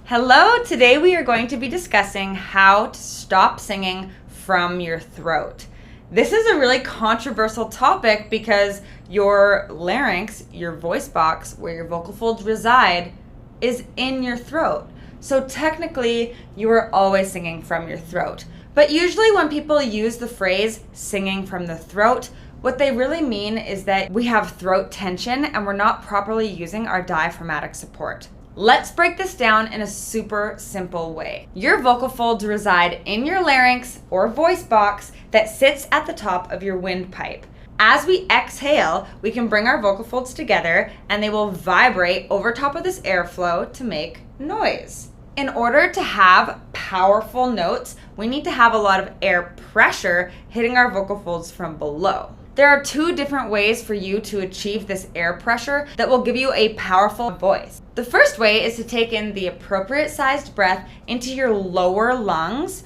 Hello, today we are going to be discussing how to stop singing from your throat. This is a really controversial topic because your larynx, your voice box, where your vocal folds reside, is in your throat. So technically, you are always singing from your throat. But usually when people use the phrase singing from the throat, what they really mean is that we have throat tension and we're not properly using our diaphragmatic support. Let's break this down in a super simple way. Your vocal folds reside in your larynx or voice box that sits at the top of your windpipe. As we exhale, we can bring our vocal folds together and they will vibrate over top of this airflow to make noise. In order to have powerful notes, we need to have a lot of air pressure hitting our vocal folds from below. There are two different ways for you to achieve this air pressure that will give you a powerful voice. The first way is to take in the appropriate sized breath into your lower lungs,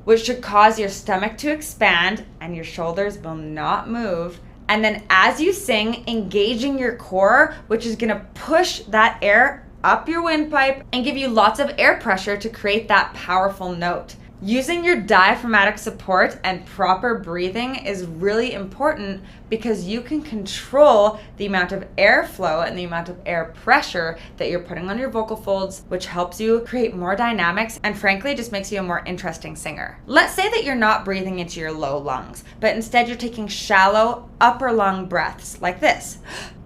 which should cause your stomach to expand and your shoulders will not move. And then as you sing, engaging your core, which is gonna push that air up your windpipe and give you lots of air pressure to create that powerful note. Using your diaphragmatic support and proper breathing is really important because you can control the amount of airflow and the amount of air pressure that you're putting on your vocal folds, which helps you create more dynamics and frankly just makes you a more interesting singer. Let's say that you're not breathing into your low lungs, but instead you're taking shallow upper lung breaths like this.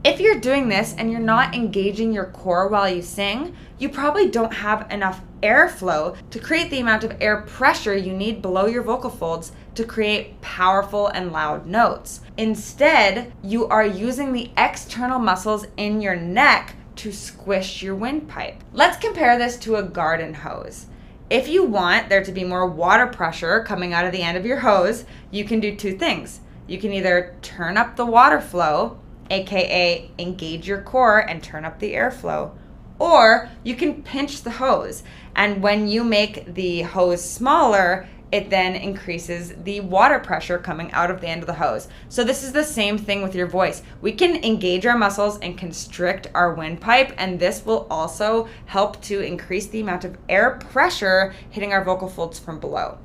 If you're doing this and you're not engaging your core while you sing, you probably don't have enough airflow to create the amount of air pressure you need below your vocal folds to create powerful and loud notes. Instead, you are using the external muscles in your neck to squish your windpipe. Let's compare this to a garden hose. If you want there to be more water pressure coming out of the end of your hose, you can do two things. You can either turn up the water flow, aka engage your core and turn up the airflow, or you can pinch the hose, and when you make the hose smaller, it then increases the water pressure coming out of the end of the hose. So this is the same thing with your voice. We can engage our muscles and constrict our windpipe, and this will also help to increase the amount of air pressure hitting our vocal folds from below.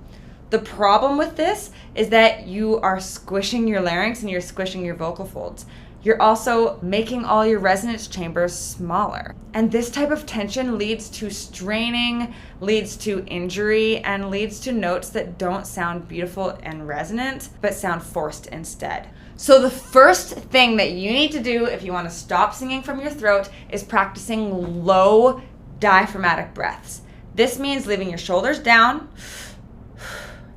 The problem with this is that you are squishing your larynx and you're squishing your vocal folds. You're also making all your resonance chambers smaller. And this type of tension leads to straining, leads to injury, and leads to notes that don't sound beautiful and resonant, but sound forced instead. So the first thing that you need to do if you want to stop singing from your throat is practicing low diaphragmatic breaths. This means leaving your shoulders down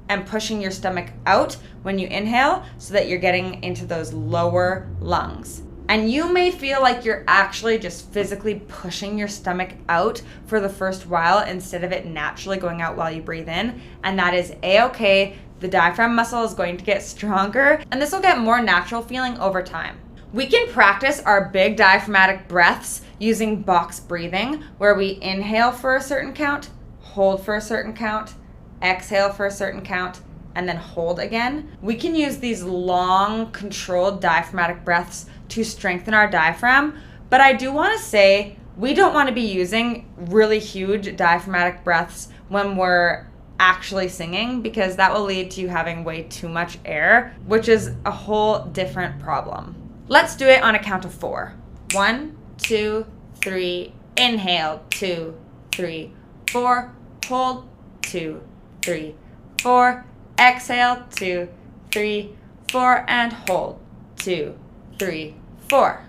and pushing your stomach out when you inhale so that you're getting into those lower lungs. And you may feel like you're actually just physically pushing your stomach out for the first while instead of it naturally going out while you breathe in, and that is a-okay. The diaphragm muscle is going to get stronger and this will get more natural feeling over time. We can practice our big diaphragmatic breaths using box breathing, where we inhale for a certain count, hold for a certain count, exhale for a certain count, and then hold again. We can use these long, controlled diaphragmatic breaths to strengthen our diaphragm, but I do want to say we don't want to be using really huge diaphragmatic breaths when we're actually singing, because that will lead to you having way too much air, which is a whole different problem. Let's do it on a count of 4. 1, 2, 3, inhale, 2, 3, 4, hold, 2, 3, 4, exhale, 2, 3, 4, and hold, 2, 3, 4.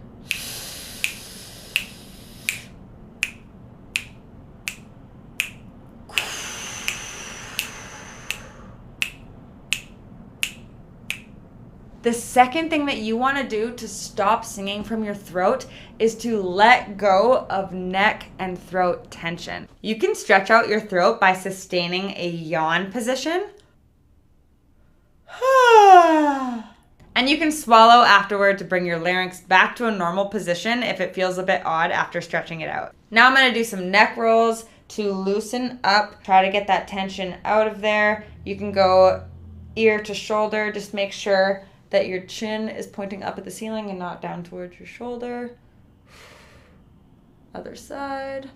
The second thing that you want to do to stop singing from your throat is to let go of neck and throat tension. You can stretch out your throat by sustaining a yawn position. And you can swallow afterward to bring your larynx back to a normal position if it feels a bit odd after stretching it out. Now I'm going to do some neck rolls to loosen up, try to get that tension out of there. You can go ear to shoulder, just make sure that your chin is pointing up at the ceiling and not down towards your shoulder. Other side.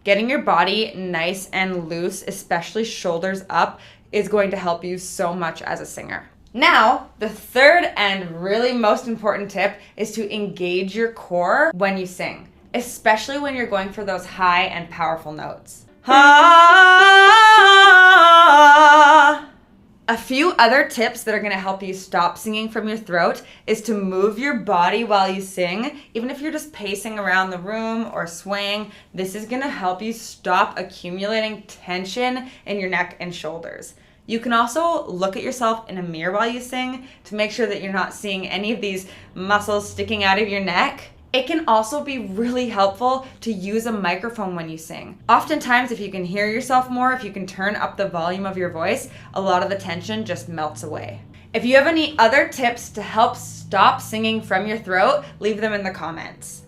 Getting your body nice and loose, especially shoulders up, is going to help you so much as a singer. Now, the third and really most important tip is to engage your core when you sing, especially when you're going for those high and powerful notes. A few other tips that are going to help you stop singing from your throat is to move your body while you sing. Even if you're just pacing around the room or swaying, this is going to help you stop accumulating tension in your neck and shoulders. You can also look at yourself in a mirror while you sing to make sure that you're not seeing any of these muscles sticking out of your neck. It can also be really helpful to use a microphone when you sing. Oftentimes, if you can hear yourself more, if you can turn up the volume of your voice, a lot of the tension just melts away. If you have any other tips to help stop singing from your throat, leave them in the comments.